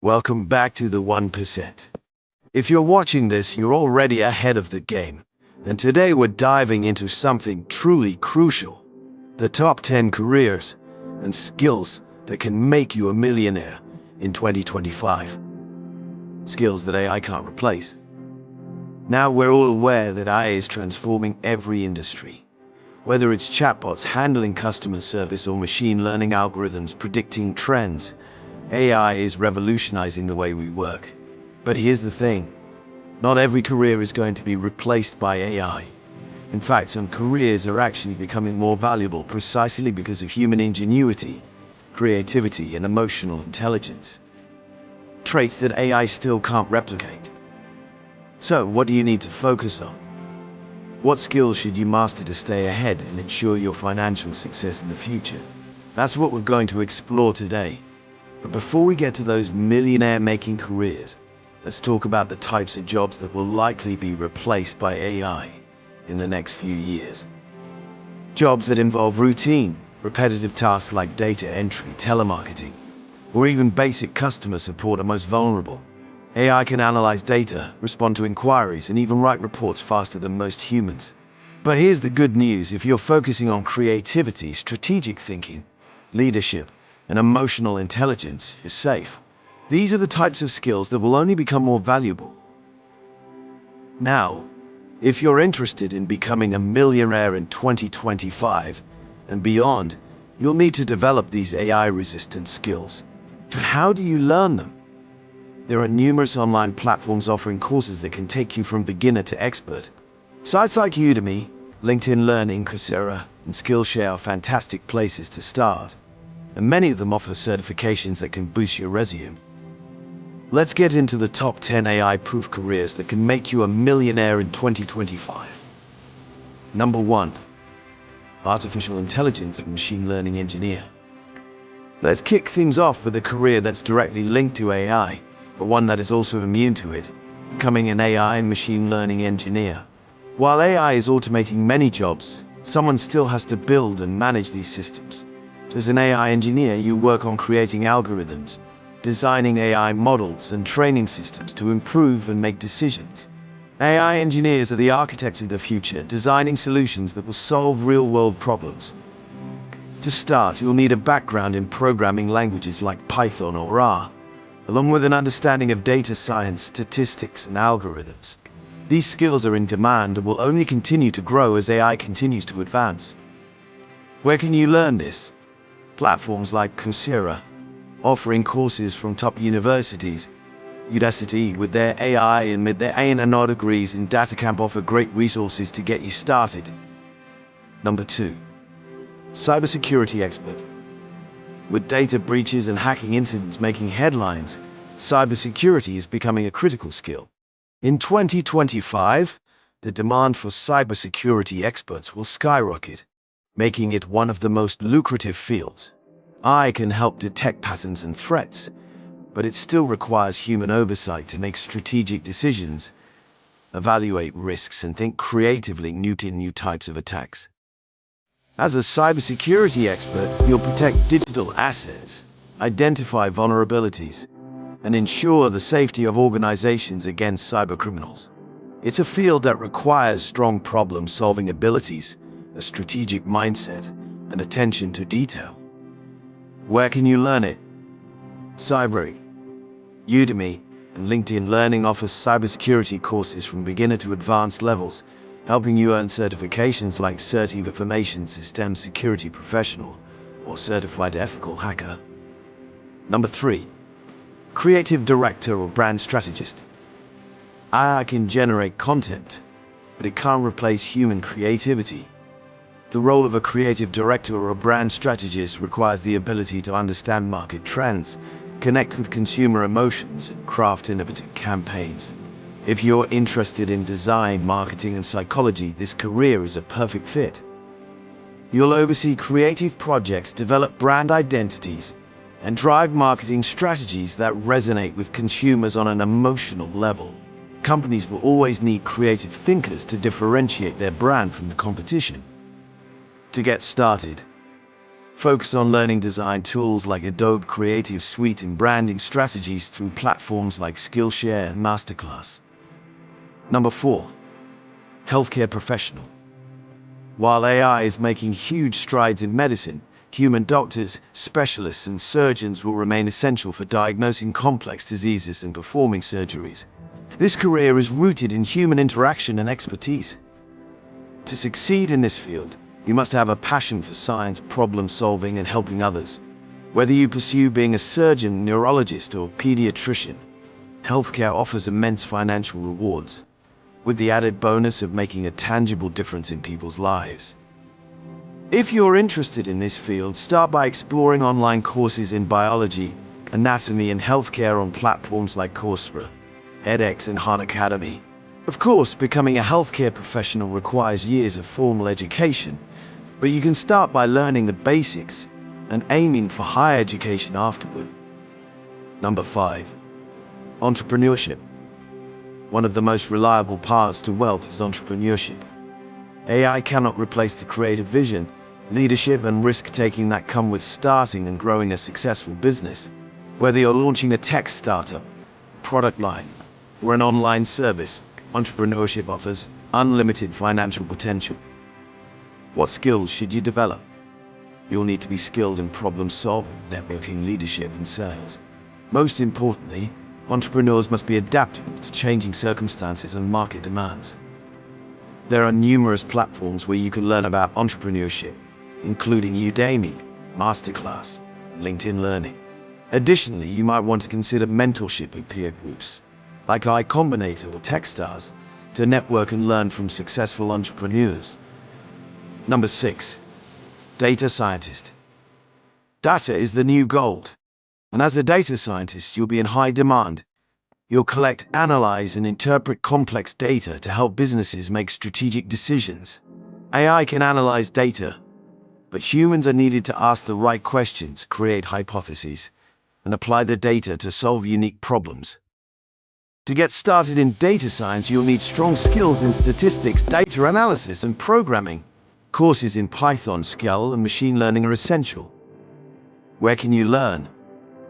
Welcome back to the 1%. If you're watching this, you're already ahead of the game. And today we're diving into something truly crucial. The top 10 careers and skills that can make you a millionaire in 2025. Skills that AI can't replace. Now we're all aware that AI is transforming every industry. Whether it's chatbots handling customer service or machine learning algorithms predicting trends, AI is revolutionizing the way we work. But here's the thing. Not every career is going to be replaced by AI. In fact, some careers are actually becoming more valuable precisely because of human ingenuity, creativity, and emotional intelligence. Traits that AI still can't replicate. So, what do you need to focus on? What skills should you master to stay ahead and ensure your financial success in the future? That's what we're going to explore today. But before we get to those millionaire-making careers, let's talk about the types of jobs that will likely be replaced by AI in the next few years. Jobs that involve routine, repetitive tasks like data entry, telemarketing, or even basic customer support are most vulnerable. AI can analyze data, respond to inquiries, and even write reports faster than most humans. But here's the good news: if you're focusing on creativity, strategic thinking, leadership, and emotional intelligence, you're safe. These are the types of skills that will only become more valuable. Now, if you're interested in becoming a millionaire in 2025 and beyond, you'll need to develop these AI-resistant skills. But how do you learn them? There are numerous online platforms offering courses that can take you from beginner to expert. Sites like Udemy, LinkedIn Learning, Coursera, and Skillshare are fantastic places to start, and many of them offer certifications that can boost your resume. Let's get into the top 10 AI-proof careers that can make you a millionaire in 2025. Number 1. Artificial Intelligence and Machine Learning Engineer. Let's kick things off with a career that's directly linked to AI, but one that is also immune to it, becoming an AI and machine learning engineer. While AI is automating many jobs, someone still has to build and manage these systems. As an AI engineer, you work on creating algorithms, designing AI models, and training systems to improve and make decisions. AI engineers are the architects of the future, designing solutions that will solve real-world problems. To start, you'll need a background in programming languages like Python or R, along with an understanding of data science, statistics, and algorithms. These skills are in demand and will only continue to grow as AI continues to advance. Where can you learn this? Platforms like Coursera, offering courses from top universities. Udacity, with their AI and their A&R degrees, and DataCamp offer great resources to get you started. Number 2. Cybersecurity Expert. With data breaches and hacking incidents making headlines, cybersecurity is becoming a critical skill. In 2025, the demand for cybersecurity experts will skyrocket, making it one of the most lucrative fields. AI can help detect patterns and threats, but it still requires human oversight to make strategic decisions, evaluate risks, and think creatively in new types of attacks. As a cybersecurity expert, you'll protect digital assets, identify vulnerabilities, and ensure the safety of organizations against cybercriminals. It's a field that requires strong problem-solving abilities, a strategic mindset, and attention to detail. Where can you learn it? Cyber, Udemy, and LinkedIn Learning offers cybersecurity courses from beginner to advanced levels, helping you earn certifications like Certified Information Systems Security Professional or Certified Ethical Hacker. Number 3. Creative Director or Brand Strategist. AI can generate content, but it can't replace human creativity. The role of a creative director or a brand strategist requires the ability to understand market trends, connect with consumer emotions, and craft innovative campaigns. If you're interested in design, marketing, and psychology, this career is a perfect fit. You'll oversee creative projects, develop brand identities, and drive marketing strategies that resonate with consumers on an emotional level. Companies will always need creative thinkers to differentiate their brand from the competition. To get started, Focus on learning design tools like Adobe Creative Suite and branding strategies through platforms like Skillshare and Masterclass. Number 4. Healthcare professional. While AI is making huge strides in medicine, human doctors, specialists, and surgeons will remain essential for diagnosing complex diseases and performing surgeries. This career is rooted in human interaction and expertise. To succeed in this field, you must have a passion for science, problem solving, and helping others. Whether you pursue being a surgeon, neurologist, or pediatrician, healthcare offers immense financial rewards, with the added bonus of making a tangible difference in people's lives. If you're interested in this field, start by exploring online courses in biology, anatomy, and healthcare on platforms like Coursera, edX, and Khan Academy. Of course, becoming a healthcare professional requires years of formal education, but you can start by learning the basics and aiming for higher education afterward. Number 5. Entrepreneurship. One of the most reliable paths to wealth is entrepreneurship. AI cannot replace the creative vision, leadership, and risk-taking that come with starting and growing a successful business. Whether you're launching a tech startup, product line, or an online service, entrepreneurship offers unlimited financial potential. What skills should you develop? You'll need to be skilled in problem solving, networking, leadership, and sales. Most importantly, entrepreneurs must be adaptable to changing circumstances and market demands. There are numerous platforms where you can learn about entrepreneurship, including Udemy, Masterclass, and LinkedIn Learning. Additionally, you might want to consider mentorship and peer groups, like I Combinator or Techstars, to network and learn from successful entrepreneurs. Number 6. Data scientist. Data is the new gold, and as a data scientist, you'll be in high demand. You'll collect, analyze, and interpret complex data to help businesses make strategic decisions. AI can analyze data, but humans are needed to ask the right questions, create hypotheses, and apply the data to solve unique problems. To get started in data science, you'll need strong skills in statistics, data analysis, and programming. Courses in Python, Scala, and machine learning are essential. Where can you learn?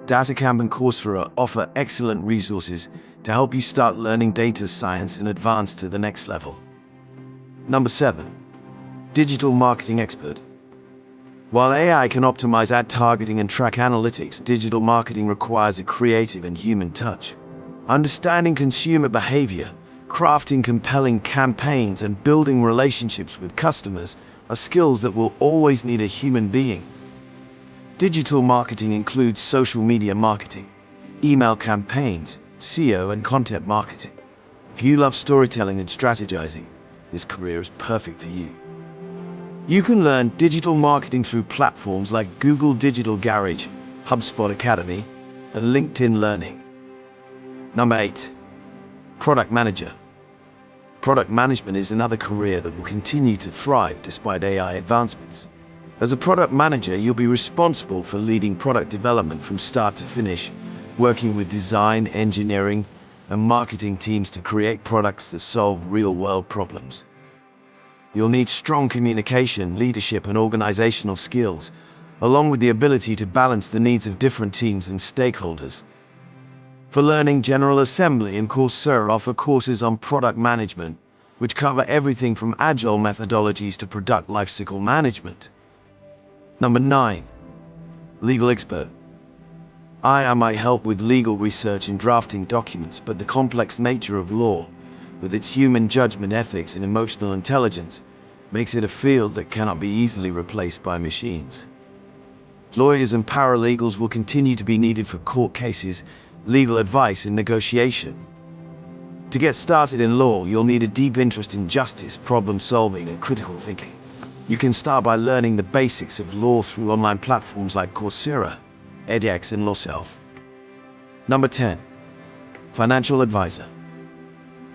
DataCamp and Coursera offer excellent resources to help you start learning data science and advance to the next level. Number 7. Digital marketing expert. While AI can optimize ad targeting and track analytics, digital marketing requires a creative and human touch. Understanding consumer behavior, crafting compelling campaigns, and building relationships with customers are skills that will always need a human being. Digital marketing includes social media marketing, email campaigns, SEO, and content marketing. If you love storytelling and strategizing, this career is perfect for you. You can learn digital marketing through platforms like Google Digital Garage, HubSpot Academy, and LinkedIn Learning. Number 8. Product manager. Product management is another career that will continue to thrive despite AI advancements. As a product manager, you'll be responsible for leading product development from start to finish, working with design, engineering, and marketing teams to create products that solve real-world problems. You'll need strong communication, leadership, and organizational skills, along with the ability to balance the needs of different teams and stakeholders. For learning, General Assembly and Coursera offer courses on product management, which cover everything from agile methodologies to product lifecycle management. Number 9. Legal expert. I might help with legal research and drafting documents, but the complex nature of law, with its human judgment, ethics, and emotional intelligence, makes it a field that cannot be easily replaced by machines. Lawyers and paralegals will continue to be needed for court cases, legal advice, and negotiation. To get started in law, you'll need a deep interest in justice, problem solving, and critical thinking. You can start by learning the basics of law through online platforms like Coursera, edX, and LawSelf. Number 10. Financial advisor.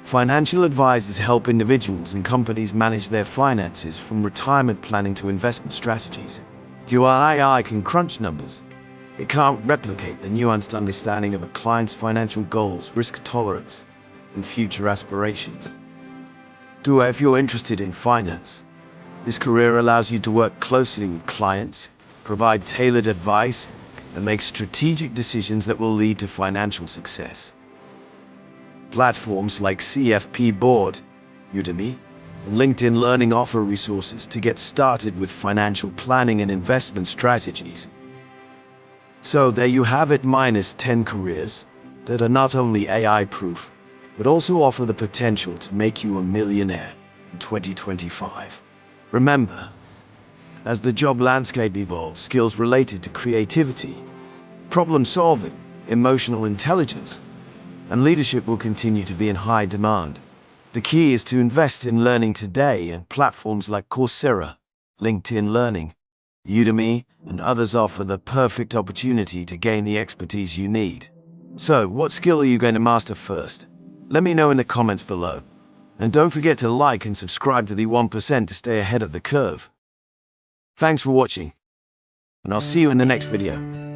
Financial advisors help individuals and companies manage their finances, from retirement planning to investment strategies. While AI can crunch numbers, it can't replicate the nuanced understanding of a client's financial goals, risk tolerance, and future aspirations. If you're interested in finance, this career allows you to work closely with clients, provide tailored advice, and make strategic decisions that will lead to financial success. Platforms like CFP Board, Udemy, and LinkedIn Learning offer resources to get started with financial planning and investment strategies. So there you have it, minus 10 careers that are not only AI-proof, but also offer the potential to make you a millionaire in 2025. Remember, as the job landscape evolves, skills related to creativity, problem-solving, emotional intelligence, and leadership will continue to be in high demand. The key is to invest in learning today, and platforms like Coursera, LinkedIn Learning, Udemy, and others offer the perfect opportunity to gain the expertise you need. So, what skill are you going to master first? Let me know in the comments below. And don't forget to like and subscribe to the 1% to stay ahead of the curve. Thanks for watching, and I'll see you in the next video.